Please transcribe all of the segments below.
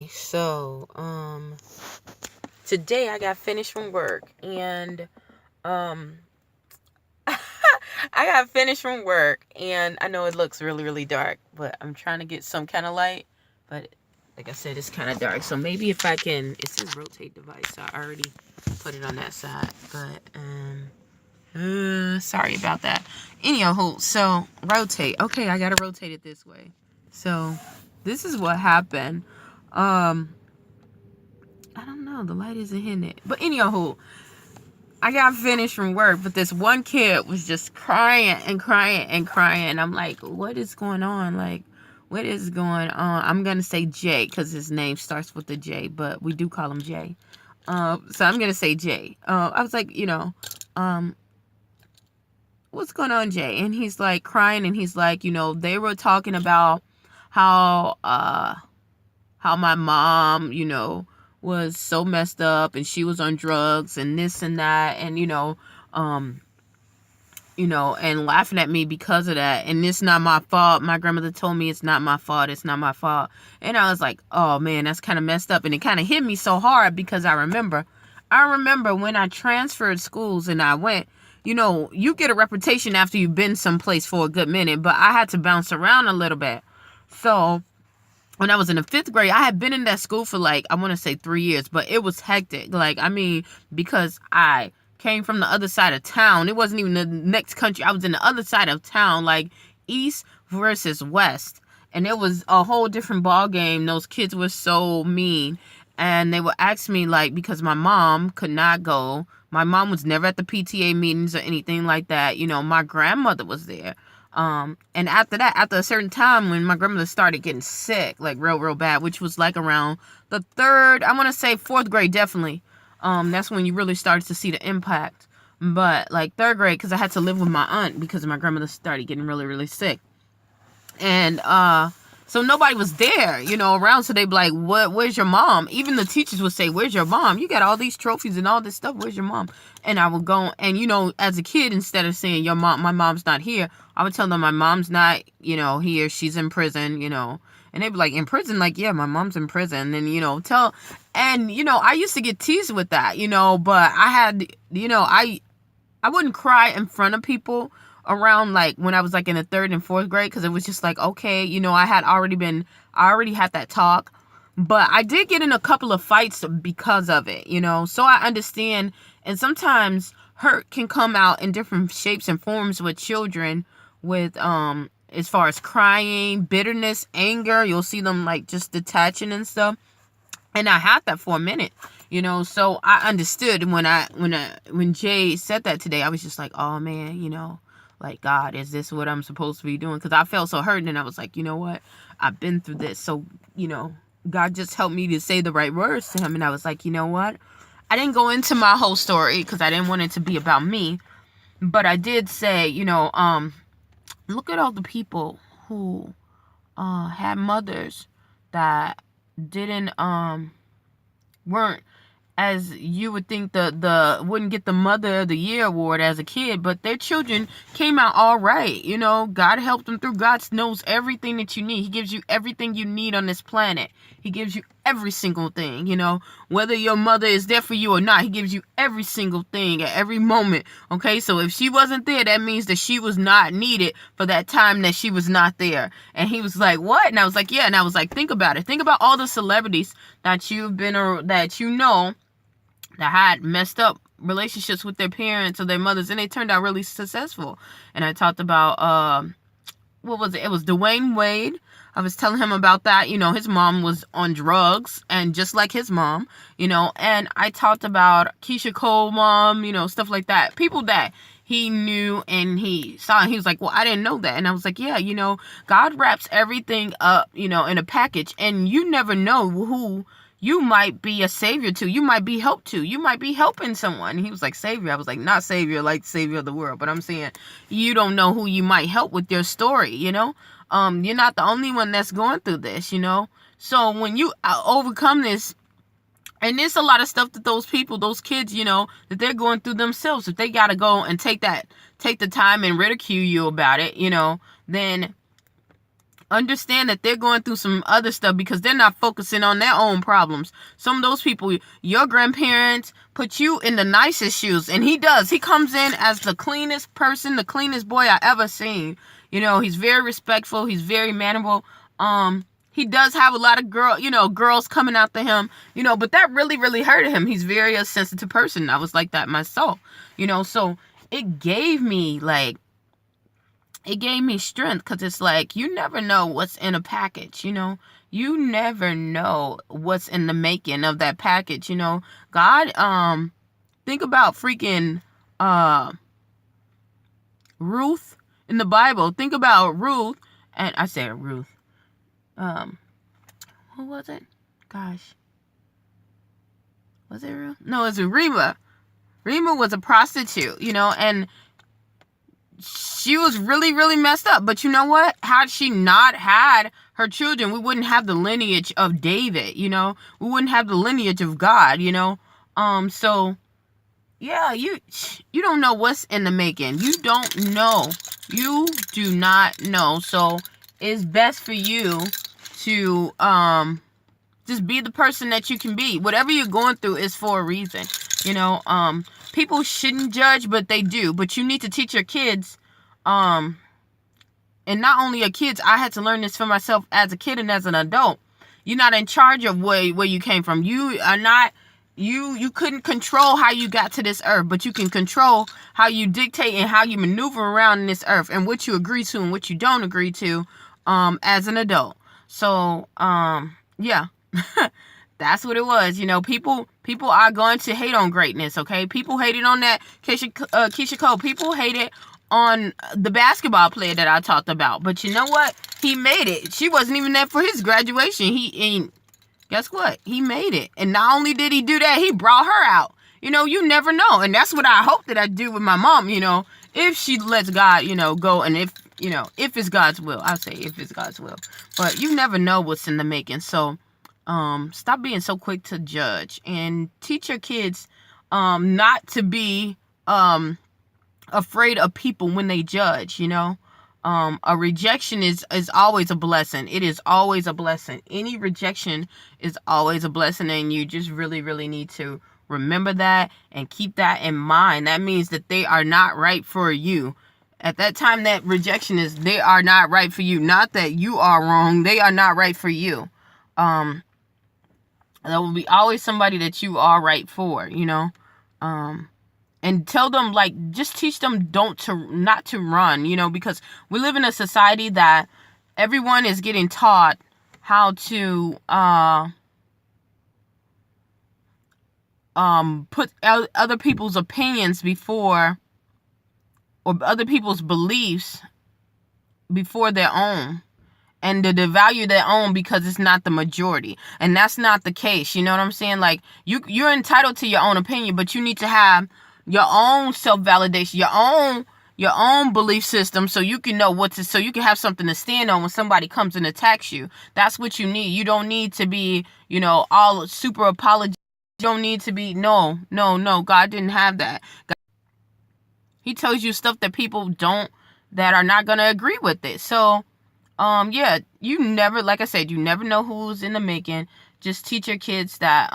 So, today I got finished from work and um I got finished from work and I know it looks really really dark, but I'm trying to get some kind of light, but like I said it's kind of dark. So maybe if I can it says rotate device. So I already put it on that side, but sorry about that. Anyhow, so rotate. Okay, I got to rotate it this way. So, this is what happened. Um I don't know. The light isn't hitting it. But anyhow, I got finished from work, but this one kid was just crying and crying and crying. And I'm like, what is going on? Like, what is going on? I'm going to say Jay because his name starts with a J, but we do call him Jay. So I'm going to say Jay. I was like, um, what's going on, Jay? And he's like crying and he's like, they were talking about how, how my mom, was so messed up and she was on drugs and this and that and um and laughing at me because of that, and it's not my fault. My grandmother told me it's not my fault, it's not my fault. And I was like, oh man, that's kind of messed up. And it kind of hit me so hard because I remember when I transferred schools and I went, you get a reputation after you've been someplace for a good minute, but I had to bounce around a little bit. So when I was in the fifth grade, I had been in that school for like, I want to say 3 years, but it was hectic. Like, I mean, because I came from the other side of town. It wasn't even the next country. I was in the other side of town, like east versus west. And it was a whole different ball game. Those kids were so mean. And they would ask me, like, because my mom could not go. My mom was never at the PTA meetings or anything like that. My grandmother was there. And after that, after a certain time, when my grandmother started getting sick, like real, real bad, which was like around the third, I want to say fourth grade, definitely. That's when you really started to see the impact. But like third grade, because I had to live with my aunt because my grandmother started getting really, really sick. And so nobody was there, around. So they'd be like, where's your mom? Even the teachers would say, where's your mom? You got all these trophies and all this stuff. Where's your mom? And I would go, and as a kid, instead of saying my mom's not here, I would tell them my mom's not, here. She's in prison, And they'd be like, in prison? Like, yeah, my mom's in prison. And, I used to get teased with that, but I had, I wouldn't cry in front of people around like when I was like in the third and fourth grade, because it was just like, okay, I already had that talk. But I did get in a couple of fights because of it, so I understand. And sometimes hurt can come out in different shapes and forms with children, with as far as crying, bitterness, anger. You'll see them like just detaching and stuff. And I had that for a minute, so I understood when Jay said that today. I was just like, oh man, like, God, is this what I'm supposed to be doing? Because I felt so hurt, and I was like, you know what? I've been through this. So, God just helped me to say the right words to him. And I was like, you know what? I didn't go into my whole story because I didn't want it to be about me. But I did say, look at all the people who had mothers that didn't weren't, as you would think, the wouldn't get the Mother of the Year award as a kid, but their children came out all right. God helped them through. God knows everything that you need. He gives you everything you need on this planet. He gives you every single thing, whether your mother is there for you or not. He gives you every single thing at every moment. Okay, so if she wasn't there, that means that she was not needed for that time that she was not there. And he was like, what? And I was like, yeah. And I was like, think about it. Think about all the celebrities that you've been, or that that had messed up relationships with their parents or their mothers, and they turned out really successful. And I talked about what was it? It was Dwayne Wade. I was telling him about that. His mom was on drugs, and just like his mom, and I talked about Keisha Cole mom, stuff like that. People that he knew and he saw, and he was like, well, I didn't know that. And I was like, yeah, God wraps everything up, in a package, and you never know who you might be a savior to. You might be help to. You might be helping someone. And he was like, savior. I was like, not savior like savior of the world, but I'm saying you don't know who you might help with your story, you're not the only one that's going through this, So when you overcome this, and there's a lot of stuff that those people, those kids, that they're going through themselves. If they got to go and take the time and ridicule you about it, then understand that they're going through some other stuff because they're not focusing on their own problems. Some of those people, your grandparents put you in the nicest shoes, and he does. He comes in as the cleanest person, the cleanest boy I ever seen. You know, he's very respectful. He's very mannerable. He does have a lot of girls coming after him, but that really, really hurted him. He's very a sensitive person. I was like that myself, so it gave me strength, because it's like, you never know what's in a package, you never know what's in the making of that package, God, think about freaking, Ruth in the Bible. Think about Ruth, and I said Ruth, who was it? Gosh. Was it Ruth? No, it was Rima. Rima was a prostitute, and she was really, really messed up. But you know what? Had she not had her children, we wouldn't have the lineage of David, we wouldn't have the lineage of God, so yeah, you don't know what's in the making. You don't know. You do not know. So it's best for you to just be the person that you can be. Whatever you're going through is for a reason. People shouldn't judge, but they do. But you need to teach your kids, and not only your kids, I had to learn this for myself as a kid and as an adult. You're not in charge of where you came from. You are not, you couldn't control how you got to this earth, but you can control how you dictate and how you maneuver around in this earth, and what you agree to and what you don't agree to, as an adult. So, yeah. That's what it was. People are going to hate on greatness, okay? People hated on that Keisha Cole. People hated on the basketball player that I talked about. But you know what? He made it. She wasn't even there for his graduation. Guess what? He made it. And not only did he do that, he brought her out. You never know. And that's what I hope that I do with my mom, if she lets God, go, and if it's God's will. I'll say if it's God's will. But you never know what's in the making. So, stop being so quick to judge, and teach your kids not to be afraid of people when they judge. A rejection is always a blessing. It is always a blessing. Any rejection is always a blessing, and you just really, really need to remember that and keep that in mind. That means that they are not right for you. At that time, that rejection is, they are not right for you. Not that you are wrong. They are not right for you. There will be always somebody that you are right for, and tell them, just teach them not to run, because we live in a society that everyone is getting taught how to, put other people's opinions before, or other people's beliefs before their own. And to devalue their own because it's not the majority. And that's not the case. You know what I'm saying? You're entitled to your own opinion, but you need to have your own self-validation, your own belief system, so you can know so you can have something to stand on when somebody comes and attacks you. That's what you need. You don't need to be, all super apologetic. You don't need to be, no. God didn't have that. He tells you stuff that people that are not going to agree with it. So, yeah, you never, like I said, you never know who's in the making. Just teach your kids that,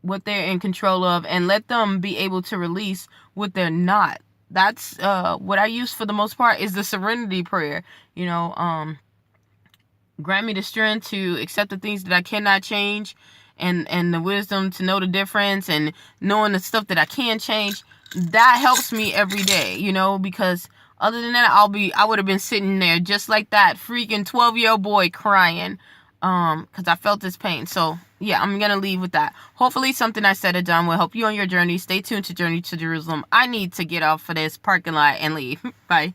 what they're in control of, and let them be able to release what they're not. That's, what I use for the most part is the serenity prayer. Grant me the strength to accept the things that I cannot change, and the wisdom to know the difference, and knowing the stuff that I can change. That helps me every day, because other than that, I would have been sitting there just like that freaking 12-year-old boy crying, because I felt this pain. So, yeah, I'm going to leave with that. Hopefully something I said or done will help you on your journey. Stay tuned to Journey to Jerusalem. I need to get off of this parking lot and leave. Bye.